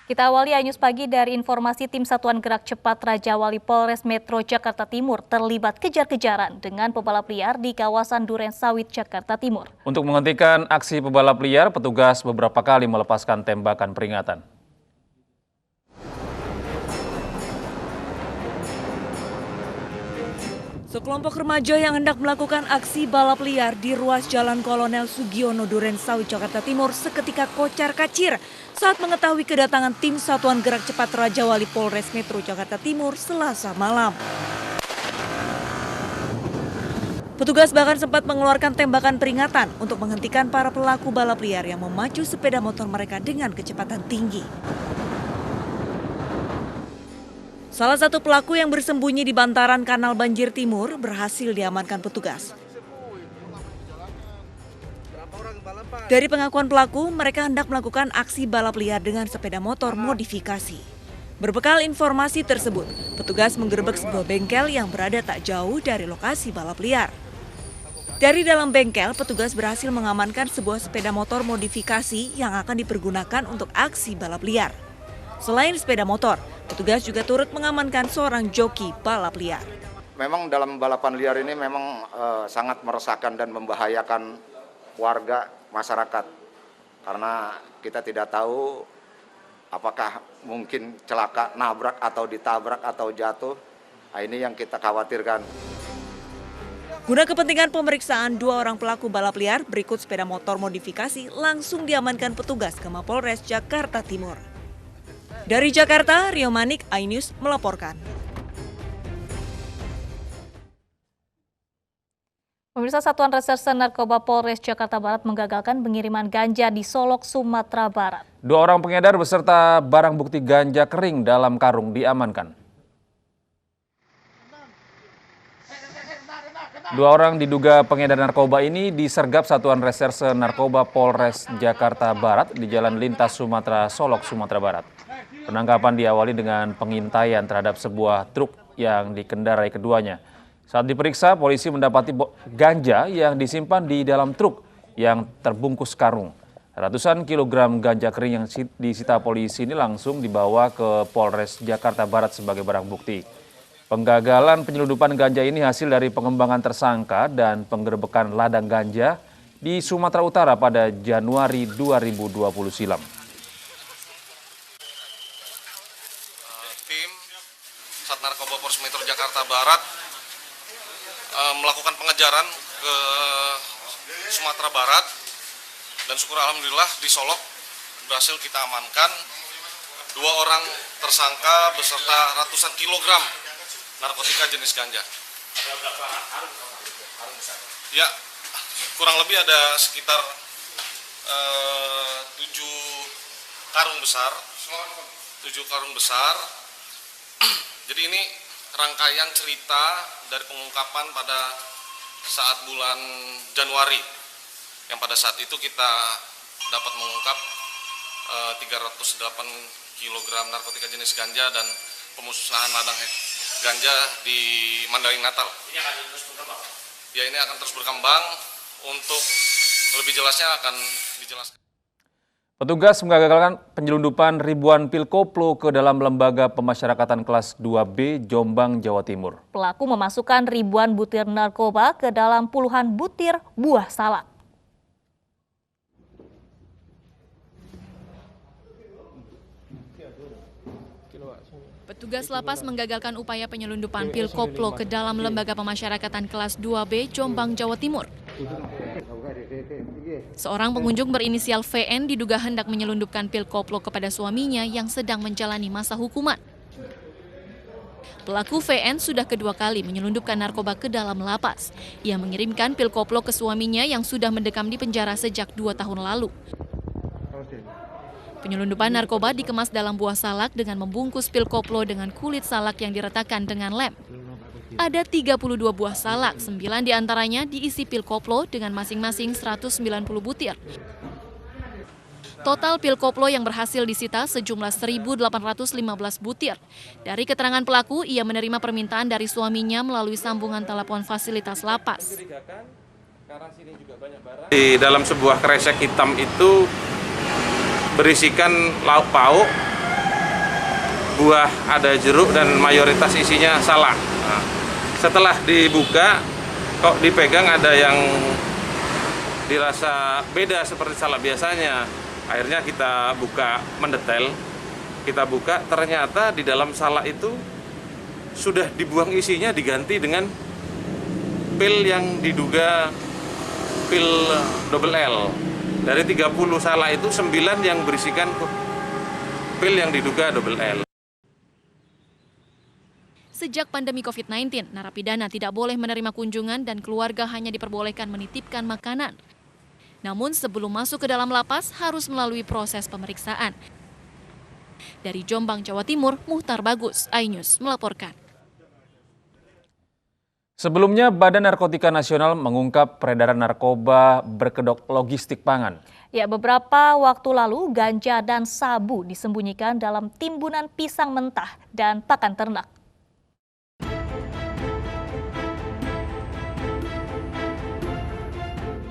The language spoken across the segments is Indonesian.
Kita awali News Pagi dari informasi tim Satuan Gerak Cepat Raja Wali Polres Metro Jakarta Timur terlibat kejar-kejaran dengan pebalap liar di kawasan Duren Sawit, Jakarta Timur. Untuk menghentikan aksi pebalap liar, petugas beberapa kali melepaskan tembakan peringatan. Sekelompok remaja yang hendak melakukan aksi balap liar di ruas Jalan Kolonel Sugiono Duren Sawit, Jakarta Timur seketika kocar-kacir saat mengetahui kedatangan tim Satuan Gerak Cepat Raja Wali Polres Metro Jakarta Timur Selasa malam. Petugas bahkan sempat mengeluarkan tembakan peringatan untuk menghentikan para pelaku balap liar yang memacu sepeda motor mereka dengan kecepatan tinggi. Salah satu pelaku yang bersembunyi di bantaran Kanal Banjir Timur berhasil diamankan petugas. Dari pengakuan pelaku, mereka hendak melakukan aksi balap liar dengan sepeda motor modifikasi. Berbekal informasi tersebut, petugas menggerebek sebuah bengkel yang berada tak jauh dari lokasi balap liar. Dari dalam bengkel, petugas berhasil mengamankan sebuah sepeda motor modifikasi yang akan dipergunakan untuk aksi balap liar. Selain sepeda motor, petugas juga turut mengamankan seorang joki balap liar. Memang dalam balapan liar ini memang sangat meresahkan dan membahayakan warga masyarakat. Karena kita tidak tahu apakah mungkin celaka, nabrak atau ditabrak atau jatuh. Nah, ini yang kita khawatirkan. Guna kepentingan pemeriksaan, 2 orang pelaku balap liar berikut sepeda motor modifikasi langsung diamankan petugas ke Mapolres Jakarta Timur. Dari Jakarta, Rio Manik, iNews melaporkan. Pemirsa, Satuan Reserse Narkoba Polres Jakarta Barat menggagalkan pengiriman ganja di Solok, Sumatera Barat. 2 orang pengedar beserta barang bukti ganja kering dalam karung diamankan. 2 orang diduga pengedar narkoba ini disergap Satuan Reserse Narkoba Polres Jakarta Barat di Jalan Lintas Sumatera, Solok, Sumatera Barat. Penangkapan diawali dengan pengintaian terhadap sebuah truk yang dikendarai keduanya. Saat diperiksa, polisi mendapati ganja yang disimpan di dalam truk yang terbungkus karung. Ratusan kilogram ganja kering yang disita polisi ini langsung dibawa ke Polres Jakarta Barat sebagai barang bukti. Penggagalan penyelundupan ganja ini hasil dari pengembangan tersangka dan penggerebekan ladang ganja di Sumatera Utara pada Januari 2020 silam. Tim Sat Narkoba Polres Metro Jakarta Barat melakukan pengejaran ke Sumatera Barat dan syukur alhamdulillah di Solok berhasil kita amankan 2 orang tersangka beserta ratusan kilogram narkotika jenis ganja. Ya, kurang lebih ada sekitar 7 karung besar. 7 karung besar. Jadi ini rangkaian cerita dari pengungkapan pada saat bulan Januari, yang pada saat itu kita dapat mengungkap 308 kg narkotika jenis ganja dan pemusnahan ladang ganja di Mandaling Natal. Ini akan terus berkembang? Ya, ini akan terus berkembang. Untuk lebih jelasnya akan dijelaskan. Petugas menggagalkan penyelundupan ribuan pil koplo ke dalam lembaga pemasyarakatan kelas 2B Jombang, Jawa Timur. Pelaku memasukkan ribuan butir narkoba ke dalam puluhan butir buah salak. Petugas lapas menggagalkan upaya penyelundupan pil koplo ke dalam lembaga pemasyarakatan kelas 2B Jombang, Jawa Timur. Seorang pengunjung berinisial VN diduga hendak menyelundupkan pil koplo kepada suaminya yang sedang menjalani masa hukuman. Pelaku VN sudah kedua kali menyelundupkan narkoba ke dalam lapas. Ia mengirimkan pil koplo ke suaminya yang sudah mendekam di penjara sejak 2 tahun lalu. Penyelundupan narkoba dikemas dalam buah salak dengan membungkus pil koplo dengan kulit salak yang diretakan dengan lem. Ada 32 buah salak, 9 diantaranya diisi pil koplo dengan masing-masing 190 butir. Total pil koplo yang berhasil disita sejumlah 1.815 butir. Dari keterangan pelaku, ia menerima permintaan dari suaminya melalui sambungan telepon fasilitas lapas. Di dalam sebuah kresek hitam itu berisikan lauk pauk buah, ada jeruk dan mayoritas isinya salak. Nah, setelah dibuka, kok dipegang ada yang dirasa beda seperti salak biasanya. Akhirnya kita buka mendetail, kita buka ternyata di dalam salak itu sudah dibuang isinya, diganti dengan pil yang diduga pil double L. Dari 30 salak itu 9 yang berisikan pil yang diduga double L. Sejak pandemi COVID-19, narapidana tidak boleh menerima kunjungan dan keluarga hanya diperbolehkan menitipkan makanan. Namun sebelum masuk ke dalam lapas harus melalui proses pemeriksaan. Dari Jombang, Jawa Timur, Muhtar Bagus, iNews melaporkan. Sebelumnya, Badan Narkotika Nasional mengungkap peredaran narkoba berkedok logistik pangan. Ya, beberapa waktu lalu ganja dan sabu disembunyikan dalam timbunan pisang mentah dan pakan ternak.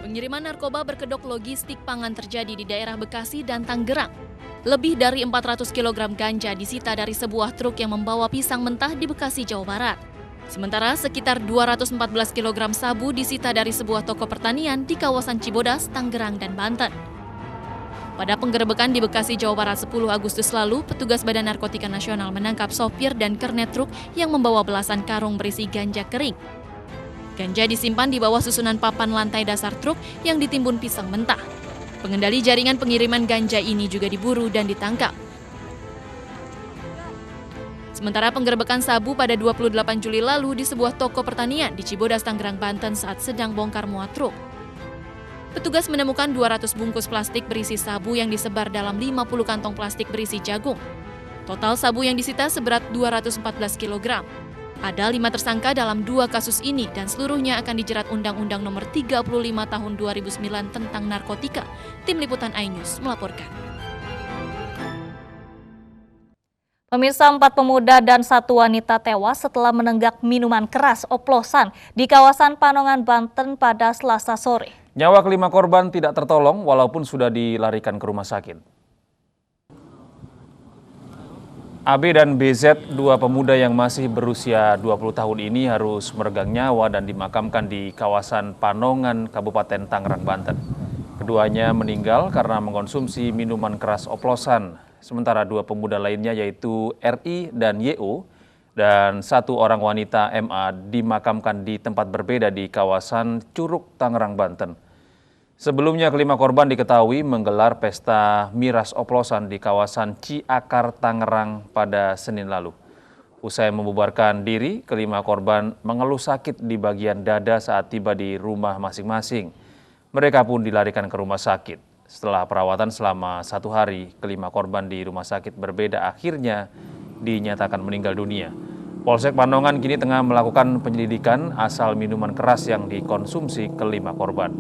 Pengiriman narkoba berkedok logistik pangan terjadi di daerah Bekasi dan Tangerang. Lebih dari 400 kg ganja disita dari sebuah truk yang membawa pisang mentah di Bekasi, Jawa Barat. Sementara sekitar 214 kg sabu disita dari sebuah toko pertanian di kawasan Cibodas, Tangerang, dan Banten. Pada penggerebekan di Bekasi, Jawa Barat 10 Agustus lalu, petugas Badan Narkotika Nasional menangkap sopir dan kernet truk yang membawa belasan karung berisi ganja kering. Ganja disimpan di bawah susunan papan lantai dasar truk yang ditimbun pisang mentah. Pengendali jaringan pengiriman ganja ini juga diburu dan ditangkap. Sementara penggerebekan sabu pada 28 Juli lalu di sebuah toko pertanian di Cibodas, Tangerang, Banten saat sedang bongkar muat truk. Petugas menemukan 200 bungkus plastik berisi sabu yang disebar dalam 50 kantong plastik berisi jagung. Total sabu yang disita seberat 214 kg. Ada 5 tersangka dalam 2 kasus ini dan seluruhnya akan dijerat Undang-Undang Nomor 35 Tahun 2009 tentang narkotika. Tim Liputan iNews melaporkan. Pemirsa, 4 pemuda dan 1 wanita tewas setelah menenggak minuman keras oplosan di kawasan Panongan, Banten pada Selasa sore. Nyawa kelima korban tidak tertolong walaupun sudah dilarikan ke rumah sakit. AB dan BZ, 2 pemuda yang masih berusia 20 tahun ini harus meregang nyawa dan dimakamkan di kawasan Panongan, Kabupaten Tangerang, Banten. Keduanya meninggal karena mengkonsumsi minuman keras oplosan. Sementara 2 pemuda lainnya yaitu RI dan YO dan 1 orang wanita MA dimakamkan di tempat berbeda di kawasan Curug, Tangerang, Banten. Sebelumnya kelima korban diketahui menggelar pesta miras oplosan di kawasan Ciakar, Tangerang pada Senin lalu. Usai membubarkan diri, kelima korban mengeluh sakit di bagian dada saat tiba di rumah masing-masing. Mereka pun dilarikan ke rumah sakit. Setelah perawatan selama 1 hari, kelima korban di rumah sakit berbeda akhirnya dinyatakan meninggal dunia. Polsek Panongan kini tengah melakukan penyelidikan asal minuman keras yang dikonsumsi kelima korban.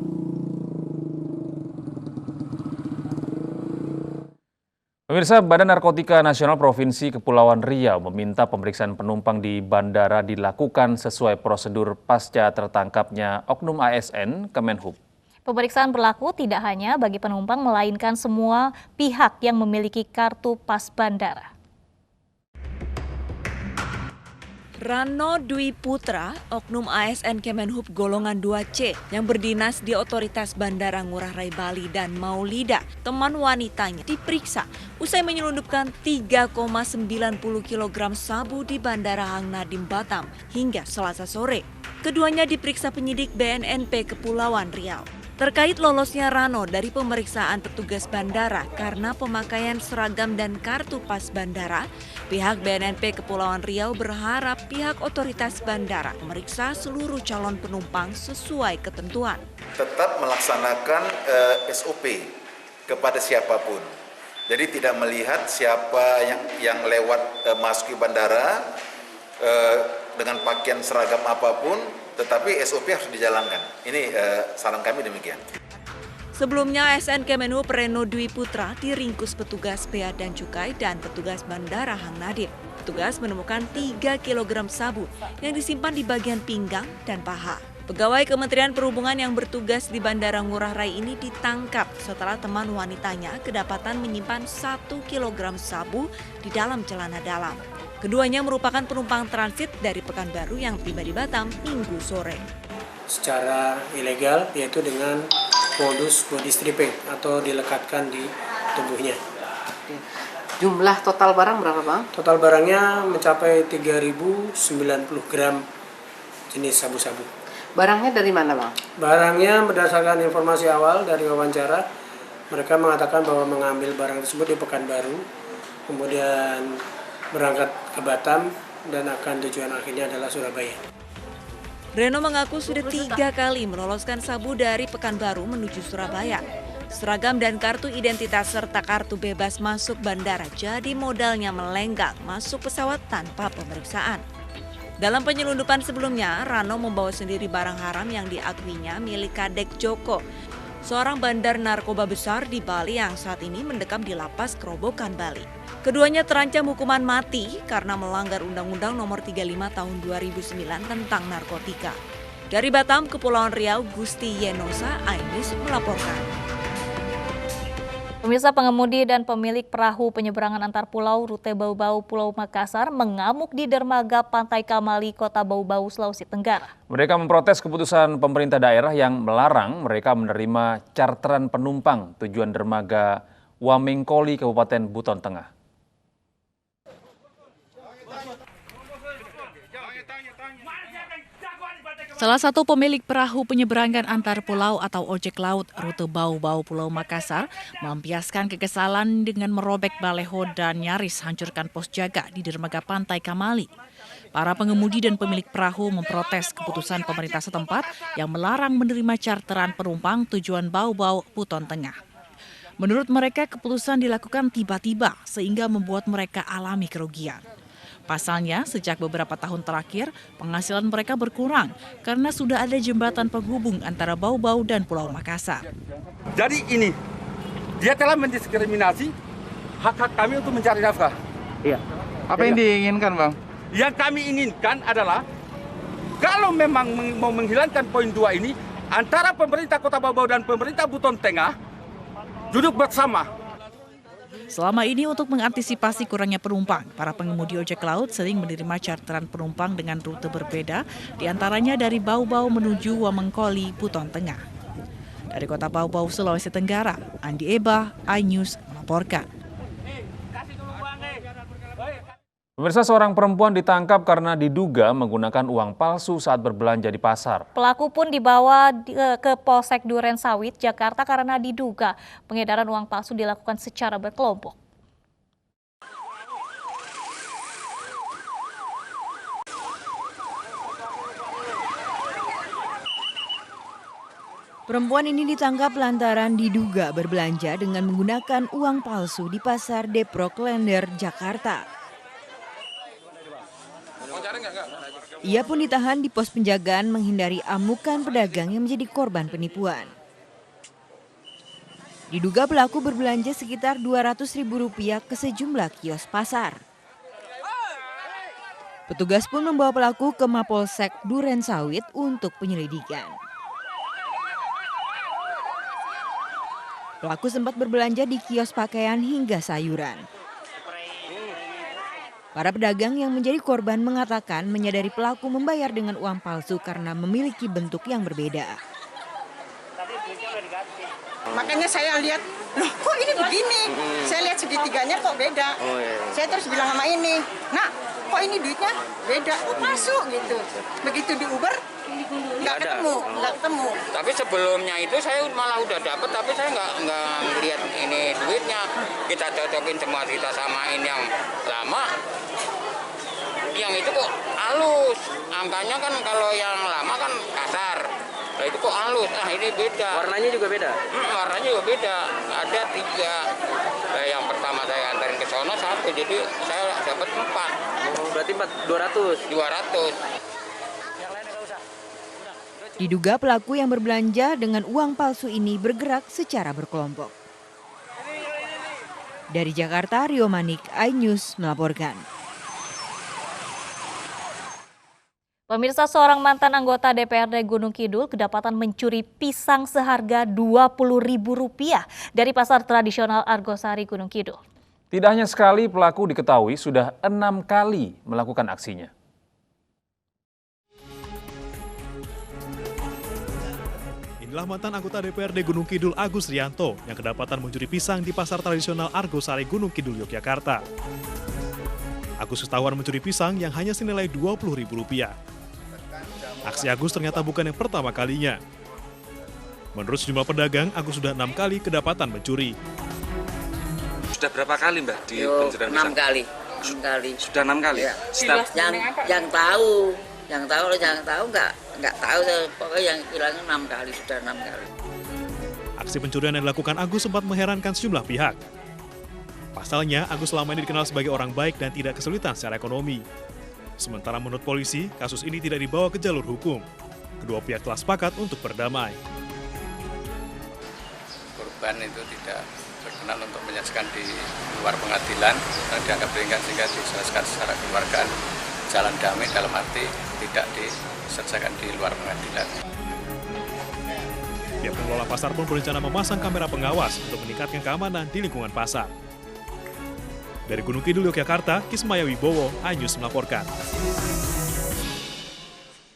Pemirsa, Badan Narkotika Nasional Provinsi Kepulauan Riau meminta pemeriksaan penumpang di bandara dilakukan sesuai prosedur pasca tertangkapnya oknum ASN Kemenhub. Pemeriksaan berlaku tidak hanya bagi penumpang melainkan semua pihak yang memiliki kartu pas bandara. Rano Dwi Putra, oknum ASN Kemenhub golongan 2C yang berdinas di Otoritas Bandara Ngurah Rai Bali dan Maulida, teman wanitanya, diperiksa usai menyelundupkan 3,90 kg sabu di Bandara Hang Nadim, Batam hingga Selasa sore. Keduanya diperiksa penyidik BNNP Kepulauan Riau. Terkait lolosnya Rano dari pemeriksaan petugas bandara karena pemakaian seragam dan kartu pas bandara, pihak BNNP Kepulauan Riau berharap pihak otoritas bandara memeriksa seluruh calon penumpang sesuai ketentuan. Tetap melaksanakan SOP kepada siapapun. Jadi tidak melihat siapa yang lewat masuki bandara dengan pakaian seragam apapun, tetapi SOP harus dijalankan. Ini saran kami demikian. Sebelumnya ASN Kemenhub Reno Dwi Putra diringkus petugas Bea dan Cukai dan petugas Bandara Hang Nadim. Petugas menemukan 3 kg sabu yang disimpan di bagian pinggang dan paha. Pegawai Kementerian Perhubungan yang bertugas di Bandara Ngurah Rai ini ditangkap setelah teman wanitanya kedapatan menyimpan 1 kg sabu di dalam celana dalam. Keduanya merupakan penumpang transit dari Pekanbaru yang tiba di Batam Minggu sore. Secara ilegal, yaitu dengan modus body stripping atau dilekatkan di tubuhnya. Jumlah total barang berapa, Bang? Total barangnya mencapai 3.090 gram jenis sabu-sabu. Barangnya dari mana, Bang? Barangnya berdasarkan informasi awal dari wawancara, mereka mengatakan bahwa mengambil barang tersebut di Pekanbaru, kemudian berangkat ke Batam, dan akan tujuan akhirnya adalah Surabaya. Reno mengaku sudah 3 kali meloloskan sabu dari Pekanbaru menuju Surabaya. Seragam dan kartu identitas serta kartu bebas masuk bandara jadi modalnya melenggang masuk pesawat tanpa pemeriksaan. Dalam penyelundupan sebelumnya, Rano membawa sendiri barang haram yang diakuinya milik Kadek Joko, seorang bandar narkoba besar di Bali yang saat ini mendekam di lapas Kerobokan, Bali. Keduanya terancam hukuman mati karena melanggar Undang-Undang Nomor 35 Tahun 2009 tentang narkotika. Dari Batam, Kepulauan Riau, Gusti Yenosa, iNews melaporkan. Pemirsa, pengemudi dan pemilik perahu penyeberangan antar pulau rute Bau-Bau Pulau Makassar mengamuk di dermaga Pantai Kamali, Kota Bau-Bau, Sulawesi Tenggara. Mereka memprotes keputusan pemerintah daerah yang melarang mereka menerima charteran penumpang tujuan dermaga Wamengkoli, Kabupaten Buton Tengah. Salah satu pemilik perahu penyeberangan antar pulau atau ojek laut rute Bau-Bau Pulau Makassar melampiaskan kekesalan dengan merobek baleho dan nyaris hancurkan pos jaga di dermaga Pantai Kamali. Para pengemudi dan pemilik perahu memprotes keputusan pemerintah setempat yang melarang menerima charteran penumpang tujuan Bau-Bau Buton Tengah. Menurut mereka, keputusan dilakukan tiba-tiba sehingga membuat mereka alami kerugian. Pasalnya, sejak beberapa tahun terakhir, penghasilan mereka berkurang karena sudah ada jembatan penghubung antara Bau-Bau dan Pulau Makassar. Jadi ini, dia telah mendiskriminasi hak-hak kami untuk mencari nafkah. Iya. Apa yang diinginkan, Bang? Yang kami inginkan adalah, kalau memang mau menghilangkan poin 2 ini, antara pemerintah Kota Bau-Bau dan pemerintah Buton Tengah, duduk bersama. Selama ini untuk mengantisipasi kurangnya penumpang, para pengemudi ojek laut sering menerima charteran penumpang dengan rute berbeda, diantaranya dari Bau-Bau menuju Wamengkoli, Buton Tengah. Dari Kota Bau-Bau, Sulawesi Tenggara, Andi Eba, iNews melaporkan. Pemirsa, seorang perempuan ditangkap karena diduga menggunakan uang palsu saat berbelanja di pasar. Pelaku pun dibawa ke Polsek Duren Sawit, Jakarta karena diduga pengedaran uang palsu dilakukan secara berkelompok. Perempuan ini ditangkap lantaran diduga berbelanja dengan menggunakan uang palsu di Pasar Depro Klender, Jakarta. Ia pun ditahan di pos penjagaan menghindari amukan pedagang yang menjadi korban penipuan. Diduga pelaku berbelanja sekitar Rp200.000 ke sejumlah kios pasar. Petugas pun membawa pelaku ke Mapolsek Duren Sawit untuk penyelidikan. Pelaku sempat berbelanja di kios pakaian hingga sayuran. Para pedagang yang menjadi korban mengatakan menyadari pelaku membayar dengan uang palsu karena memiliki bentuk yang berbeda. Makanya saya lihat, loh kok ini begini? Saya lihat segitiganya kok beda. Saya terus bilang sama ini, nak kok ini duitnya beda? Oh masuk gitu. Begitu di Uber, nggak ketemu. Tapi sebelumnya itu saya malah udah dapet, tapi saya nggak lihat ini duitnya. Kita cocokin semua, kita samain yang lama. Yang itu kok halus, angkanya kan kalau yang lama kan kasar, nah itu kok halus, nah ini beda. Warnanya juga beda? Warnanya juga beda, ada 3. Yang pertama saya antarin ke sono 1, jadi saya dapat 4. Oh, berarti 200. Diduga pelaku yang berbelanja dengan uang palsu ini bergerak secara berkelompok. Dari Jakarta, Rio Manik, iNews melaporkan. Pemirsa, seorang mantan anggota DPRD Gunung Kidul kedapatan mencuri pisang seharga Rp20.000 dari pasar tradisional Argosari Gunung Kidul. Tidak hanya sekali, pelaku diketahui sudah 6 kali melakukan aksinya. Inilah mantan anggota DPRD Gunung Kidul Agus Rianto yang kedapatan mencuri pisang di pasar tradisional Argosari Gunung Kidul, Yogyakarta. Agus ketahuan mencuri pisang yang hanya senilai Rp20.000. Aksi Agus ternyata bukan yang pertama kalinya. Menurut sejumlah pedagang, Agus sudah 6 kali kedapatan mencuri. Sudah berapa kali Mbak di pencurian pisang? 6 kali. 6 kali. Sudah 6 kali? Ya. Setiap... Yang tahu nggak tahu, pokoknya yang hilangnya 6 kali, sudah 6 kali. Aksi pencurian yang dilakukan Agus sempat mengherankan sejumlah pihak. Pasalnya, Agus selama ini dikenal sebagai orang baik dan tidak kesulitan secara ekonomi. Sementara menurut polisi, kasus ini tidak dibawa ke jalur hukum. Kedua pihak telah sepakat untuk berdamai. Korban itu tidak berkenan untuk menyaksikan di luar pengadilan, karena dianggap ringan sehingga diselesaikan secara keluargaan. Jalan damai dalam arti tidak diselesaikan di luar pengadilan. Pihak pengelola pasar pun berencana memasang kamera pengawas untuk meningkatkan keamanan di lingkungan pasar. Dari Gunung Kidul, Yogyakarta, Kismaya Wibowo, iNews melaporkan.